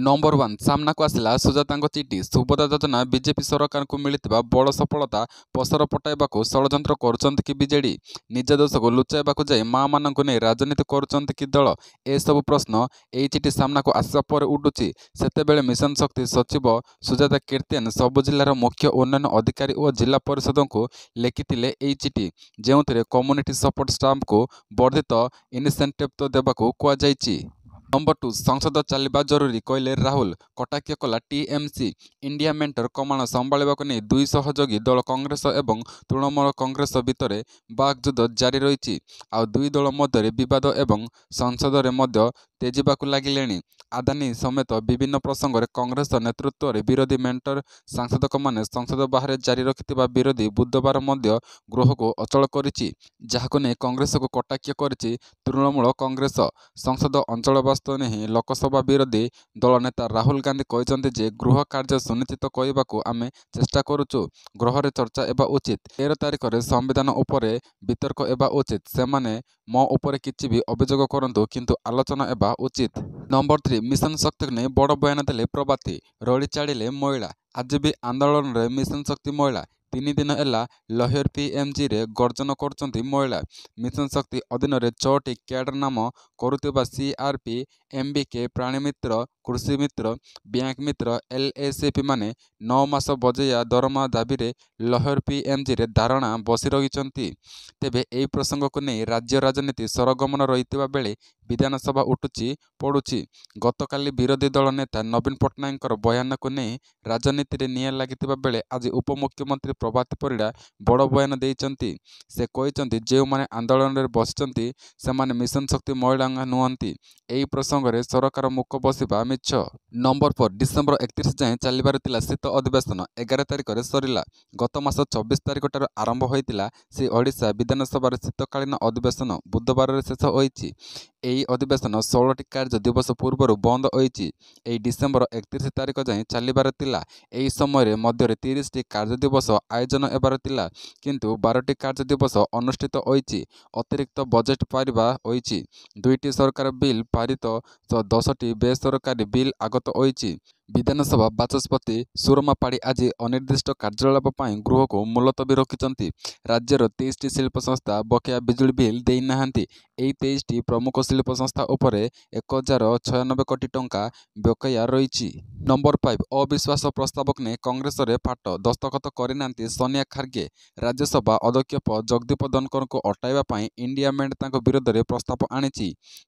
Number 1 सामना को आसिला सुजाता चिठी सुभद्रा योजना बीजेपी सरकार को मिलता बड़ सफलता पसर पटाइबा षड्यंत्र करुँच कि बीजेडी निज दोष को लुचाइबा जाए माँ मान नहीं राजनीति करुँच कि दल ए सब प्रश्न यही चिठी सामना को आसवा पर उठुची सेतेबेले मिशन शक्ति सचिव सुजाता कीर्तियन सबु जिलार मुख्य उन्नयन अधिकारी और जिला परिषद को लिखिले यही चिठी जो कम्युनिटी सपोर्ट स्टाफ को वर्धित इनिसेंटिव तो देवाक कहुई। नंबर 2 संसद चलवा जरूरी कहले राहुल कटाक्ष कला टीएमसी इंडिया मेंटर कमान संभाळा नहीं दुई सहयोगी दल कांग्रेस और तृणमूल कांग्रेस भितर बाकयुद्ध जारी रही आउ दुई दल मध्य विवाद एवं संसद में तेजिबा लगिले आदानी समेत विभिन्न प्रसंग में कांग्रेस नेतृत्व में विरोधी मेंटर सांसदक मैंने संसद बाहर जारी रखिथिबा विरोधी बुधवार मध्य गृह को अचल करिछि जहाको नहीं कांग्रेस को कटाक्ष करिछि तृणमूल कांग्रेस संसद अंचल नहीं लोकसभा विरोधी दल नेता राहुल गांधी कहते जे गृह कार्य सुनिश्चित करने को आम चेष्टा करुचु गृह चर्चा एवं उचित 13 तारिख में संविधान उपरे वितर्क एवं उचित से माने मो उपरे किछि भी अभियोग करंतु किंतु आलोचना एवं उचित। नंबर 3 मिशन शक्ति नहीं बड़ बयान देले प्रभाती रड़ी चाड़िले महिला आज भी आंदोलन में मिशन शक्ति महिला 3 दिन है लहर पीएमजी रे गर्जन कर महिला मिशन शक्ति अधीन 6टी कैडर नाम करुवा सीआरपी एमबीके प्राणी मित्र कृषि मित्र बैंक मित्र एलएसीपी माने 9 मास बजैया दरमा दाबी रे लहर पीएमजी रे धारणा बसी रही तेबे एही प्रसंग को नहीं राज्य राजनीति सरगमन रही बेले विधानसभा उठुची पड़ुची गतकाली विरोधी दल नेता नवीन पट्टनायक बयान को नहीं राजनीति रे निया लगी बेले आज उपमुख्यमंत्री प्रभाती परिड़ा बड़ बयान देइचंती से कहते जो माने आंदोलन में बसिचंती से माने मिशन शक्ति महिला नुहंती एही प्रसंग में सरकार मुख बसिबा मिछ। नंबर 4 डिसेम्बर 31 जाए चलिबार तिला शीत अधिवेशन 11 तारिख में सरिला गत मास 24 तारिख ठार आरंभ होइतिला से ओडिशा विधानसभा शीतकालीन अधिवेशन बुधवार शेष होइछि एही अधिवेशन 16टी कार्य दिवस पूर्व बंद होइछि एही डिसेम्बर 31 तारिख जाए चलिबार तिला एही समय मध्य 30टी कार्य दिवस आयोजन एबार तिला किंतु 12टी कार्य दिवस अनुष्ठित होइछि अतिरिक्त बजेट पारिबा होइछि 2टी सरकार बिल पारित 10टी बेसरकारी बिल आगत होइछि। विधानसभा बाचस्पति सुरमा पाड़ी आज अनिर्दिष्ट कार्यालाप गृह को मुलतवी रखिंट राज्यर 23टी शिल्प संस्था बकेया बिजुली बिल देना 23टी प्रमुख शिल्प संस्था उपर 1096 कोटी टंका बकेया रही। नंबर 5 अविश्वास प्रस्ताव ने कांग्रेस रे फाट दस्तखत करना सोनिया खारगे राज्यसभा अध्यक्ष पद जगदीप धनखड़ को हटाइबा इंडिया मेंट विरोध में प्रस्ताव आनी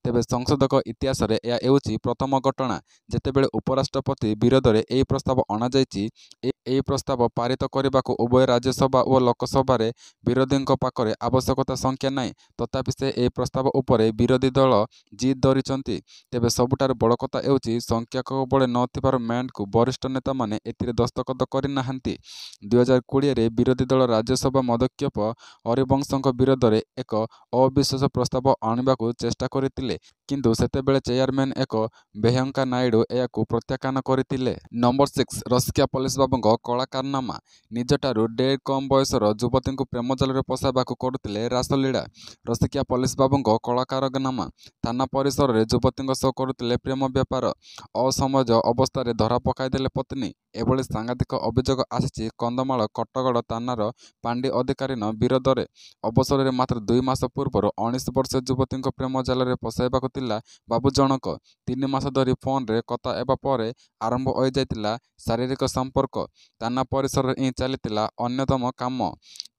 तेज संसद इतिहास प्रथम घटना जितेबाला उपराष्ट्रपति विरोध में यह प्रस्ताव अणा यह प्रस्ताव पारित करने को उभय राज्यसभा और लोकसभा विरोधी पाखरे आवश्यकता संख्या नहीं तथापि से यह प्रस्ताव उपर विरोधी दल जिद धरी तेज सबुठार बड़ कथा होउछि संख्यक बड़े नथिबार मेंट को वरिष्ठ नेता माने एथिरे दस्तखत करना 2020 विरोधी दल राज्यसभा अध्यक्ष हरिवंश विरोध में एक अविश्वास प्रस्ताव आने को चेष्टा करते किंतु सेतेबेले चेयरमैन एक वेंकैया नायडू यह प्रत्याख्यान करथिले। नंबर 6 रसिकिया पुलिस बाबू कलाकारनामा निजठारु डेढ़ कम बयसर युवती को प्रेम जाल में पशाइबा करुले रासलीला रसिकिया पुलिस बाबू कलाकारनामा थाना परिसर में युवती सह करुले प्रेम व्यापार असमज अवस्था धरा पकाईदेले पत्नी एभली सांघातिक अभियोग आसी कंधमाल कटगड़ थानार पांडी अधिकारी विरोध में अवसर में मात्र 2 मास पूर्व 19 वर्षीय युवती प्रेम जाल में पशाइबा बाबू जनक 3 मास धरी फोन रे कथा एबा परे आरंभ हो जाइतिला शारीरिक संपर्क थाना परिसर में चलीतिला अन्यतम काम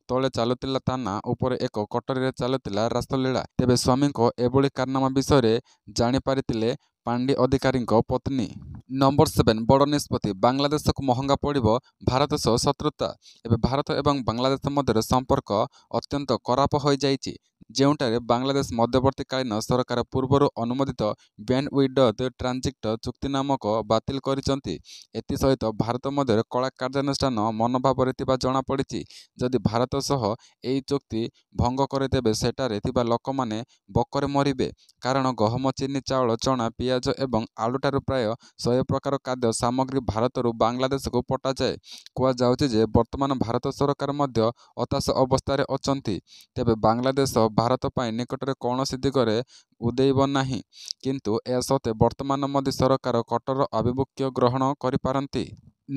तले चलुला थाना उपर एक कटरी चलुला रासलीला तेबे स्वामी को एभली कारनामा विषय जानीपारिथिले पांडी अधिकारी पत्नी। नंबर 7 बड़ निष्पत्ति बांग्लादेश को महंगा पड़ो भारत सह शत्रुता एवं भारत और बांग्लादेश मध्य संपर्क अत्यंत खराब हो जाइछि ଯେଉଁଠାରେ ବାଂଲାଦେଶ ମଧ୍ୟବର୍ତ୍ତୀକାଳୀନ ସରକାର ପୂର୍ବରୁ ଅନୁମୋଦିତ ବ୍ୟାଣ୍ଡ ୱିଡଥ୍ ଟ୍ରାନଜିଟ୍ ଚୁକ୍ତି ନାମକ ବାତିଲ କରିଛନ୍ତି। ଏଥିସହିତ ଭାରତ ମଧ୍ୟରେ କଳା କାର୍ଯ୍ୟାନୁଷ୍ଠାନ ମନୋଭାବରେ ଥିବା ଜଣାପଡ଼ିଛି। ଯଦି ଭାରତ ସହ ଏହି ଚୁକ୍ତି ଭଙ୍ଗ କରେ ତେବେ ସେଠାରେ ଥିବା ଲୋକମାନେ ଭୋକରେ ମରିବେ କାରଣ ଗହମ ଚିନି ଚାଉଳ ଚଣା ପିଆଜ ଏବଂ ଆଳୁଠାରୁ ପ୍ରାୟ 100 ପ୍ରକାର ଖାଦ୍ୟ ସାମଗ୍ରୀ ଭାରତରୁ ବାଂଲାଦେଶକୁ ପଠାଯାଏ। କୁହାଯାଉଛି ଯେ ବର୍ତ୍ତମାନ ଭାରତ ସରକାର ମଧ୍ୟ ହତାଶ ଅବସ୍ଥାରେ ଅଛନ୍ତି। ତେବେ ବାଂଲାଦେଶ ଭାରତ ପାଇଁ ନିକଟରେ କୌଣସି ଦିଗରେ ଉଦେଇବ ନାହିଁ, କିନ୍ତୁ ଏହା ସତ୍ତ୍ୱେ ବର୍ତ୍ତମାନ ମୋଦି ସରକାର କଠୋର ଆଭିମୁଖ୍ୟ ଗ୍ରହଣ କରିପାରନ୍ତି।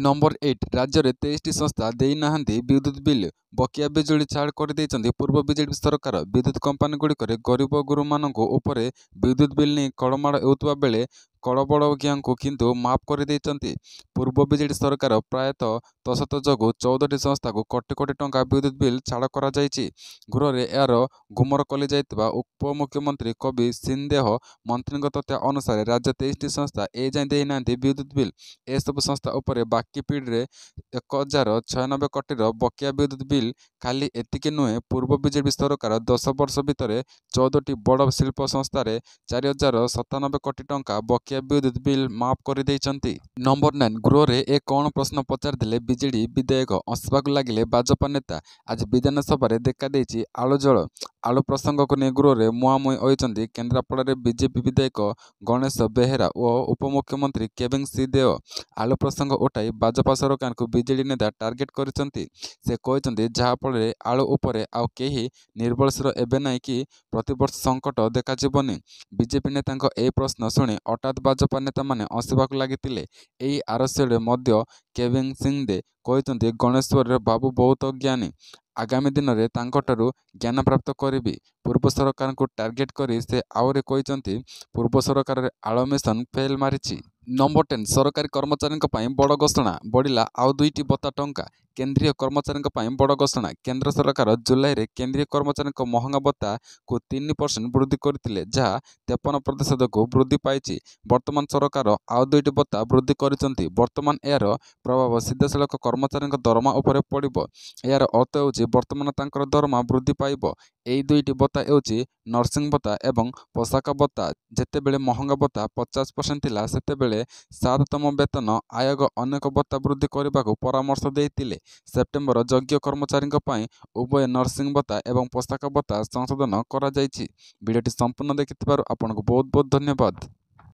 ନମ୍ବର 8 ରାଜ୍ୟରେ 23ଟି ସଂସ୍ଥା ଦେଇନାହାନ୍ତି ବିଦ୍ୟୁତ୍ ବିଲ୍, ବକେୟା ବିଜୁଳି ଛାଡ଼ କରିଦେଇଛନ୍ତି ପୂର୍ବ ବିଜେଡି ସରକାର। ବିଦ୍ୟୁତ୍ କମ୍ପାନୀଗୁଡ଼ିକରେ ଗରିବ ଗୁରୁମାନଙ୍କ ଉପରେ ବିଦ୍ୟୁତ୍ ବିଲ୍ ନେଇ କଳମାଡ଼ ହେଉଥିବା ବେଳେ କଳବଳଗିଆଙ୍କୁ କିନ୍ତୁ ମାଫ କରିଦେଇଛନ୍ତି ପୂର୍ବ ବିଜେଡି ସରକାର। ପ୍ରାୟତଃ ତସତ ଯୋଗୁଁ 14ଟି ସଂସ୍ଥାକୁ କୋଟି କୋଟି ଟଙ୍କା ବିଦ୍ୟୁତ୍ ବିଲ୍ ଛାଡ଼ କରାଯାଇଛି। ଗୃହରେ ଏହାର ଗୁମର କଲିଯାଇଥିବା ଉପମୁଖ୍ୟମନ୍ତ୍ରୀ କବି ସିଂହଦେହ ମନ୍ତ୍ରୀଙ୍କ ତଥ୍ୟ ଅନୁସାରେ ରାଜ୍ୟ 23ଟି ସଂସ୍ଥା ଏଯାଏଁ ଦେଇନାହାନ୍ତି ବିଦ୍ୟୁତ୍ ବିଲ୍। ଏସବୁ ସଂସ୍ଥା ଉପରେ ବାକି ପିଢ଼ିରେ 1096 କୋଟିର ବକେୟା ବିଦ୍ୟୁତ୍ ବିଲ୍। ଖାଲି ଏତିକି ନୁହେଁ, ପୂର୍ବ ବିଜେପି ସରକାର 10 ବର୍ଷ ଭିତରେ 14ଟି ବଡ଼ ଶିଳ୍ପ ସଂସ୍ଥାରେ 4097 କୋଟି ଟଙ୍କା ବକେୟା ବିଦ୍ୟୁତ୍ ବିଲ୍ ମାଫ କରିଦେଇଛନ୍ତି। ନମ୍ବର 9 ଗୃହରେ ଏ କ'ଣ ପ୍ରଶ୍ନ ପଚାରିଦେଲେ ବିଜେଡି ବିଧାୟକ, ହସିବାକୁ ଲାଗିଲେ ଭାଜପା ନେତା। ଆଜି ବିଧାନସଭାରେ ଦେଖାଦେଇଛି ଆଳୁ ଝୋଳ। ଆଳୁ ପ୍ରସଙ୍ଗକୁ ନେଇ ଗୃହରେ ମୁହାଁମୁହିଁ ହୋଇଛନ୍ତି କେନ୍ଦ୍ରାପଡ଼ାରେ ବିଜେପି ବିଧାୟକ ଗଣେଶ ବେହେରା ଓ ଉପମୁଖ୍ୟମନ୍ତ୍ରୀ କେବିନ୍ ସିଂହଦେଓ। ଆଳୁ ପ୍ରସଙ୍ଗ ଉଠାଇ ଭାଜପା ସରକାରଙ୍କୁ ବିଜେଡି ନେତା ଟାର୍ଗେଟ କରିଛନ୍ତି। ସେ କହିଛନ୍ତି, ଯାହାଫଳରେ ଆଳୁ ଉପରେ ଆଉ କେହି ନିର୍ଭରଶୀଳ ହେବେ ନାହିଁ କି ପ୍ରତିବର୍ଷ ସଙ୍କଟ ଦେଖାଯିବନି। ବିଜେପି ନେତାଙ୍କ ଏହି ପ୍ରଶ୍ନ ଶୁଣି ହଠାତ୍ ଭାଜପା ନେତାମାନେ ହସିବାକୁ ଲାଗିଥିଲେ। ଏହି ଆରସ୍ୟରେ ମଧ୍ୟ କେବିନ୍ ସିଂହଦେ କହିଛନ୍ତି, ଗଣେଶ୍ୱର ବାବୁ ବହୁତ ଜ୍ଞାନୀ, ଆଗାମୀ ଦିନରେ ତାଙ୍କଠାରୁ ଜ୍ଞାନପ୍ରାପ୍ତ କରିବି। ପୂର୍ବ ସରକାରଙ୍କୁ ଟାର୍ଗେଟ କରି ସେ ଆହୁରି କହିଛନ୍ତି, ପୂର୍ବ ସରକାରରେ ଆଳୁ ମିଶନ ଫେଲ୍ ମାରିଛି। ନମ୍ବର 10 ସରକାରୀ କର୍ମଚାରୀଙ୍କ ପାଇଁ ବଡ଼ ଘୋଷଣା, ବଢ଼ିଲା ଆଉ 2ଟି ଭତ୍ତା ଟଙ୍କା। କେନ୍ଦ୍ରୀୟ କର୍ମଚାରୀଙ୍କ ପାଇଁ ବଡ଼ ଘୋଷଣା। କେନ୍ଦ୍ର ସରକାର ଜୁଲାଇରେ କେନ୍ଦ୍ରୀୟ କର୍ମଚାରୀଙ୍କ ମହଙ୍ଗା ଭତ୍ତାକୁ 3% ବୃଦ୍ଧି କରିଥିଲେ, ଯାହା 53% ବୃଦ୍ଧି ପାଇଛି। ବର୍ତ୍ତମାନ ସରକାର ଆଉ 2ଟି ଭତ୍ତା ବୃଦ୍ଧି କରିଛନ୍ତି। ବର୍ତ୍ତମାନ ଏହାର ପ୍ରଭାବ ସିଧାସଳଖ କର୍ମଚାରୀଙ୍କ ଦରମା ଉପରେ ପଡ଼ିବ। ଏହାର ଅର୍ଥ ହେଉଛି ବର୍ତ୍ତମାନ ତାଙ୍କର ଦରମା ବୃଦ୍ଧି ପାଇବ। ଏହି 2ଟି ଭତ୍ତା ହେଉଛି ନର୍ସିଂ ଭତ୍ତା ଏବଂ ପୋଷାକ ଭତ୍ତା। ଯେତେବେଳେ ମହଙ୍ଗା ଭତ୍ତା 50% ଥିଲା, ସେତେବେଳେ 7ତମ ବେତନ ଆୟୋଗ ଅନେକ ଭତ୍ତା ବୃଦ୍ଧି କରିବାକୁ ପରାମର୍ଶ ଦେଇଥିଲେ। ସେପ୍ଟେମ୍ବର ଯୋଗ୍ୟ କର୍ମଚାରୀଙ୍କ ପାଇଁ ଉଭୟ ନର୍ସିଂ ଭତ୍ତା ଏବଂ ପୋଷାକ ଭତ୍ତା ସଂଶୋଧନ କରାଯାଇଛି। ଭିଡ଼ିଓଟି ସମ୍ପୂର୍ଣ୍ଣ ଦେଖିଥିବାରୁ ଆପଣଙ୍କୁ ବହୁତ ବହୁତ ଧନ୍ୟବାଦ।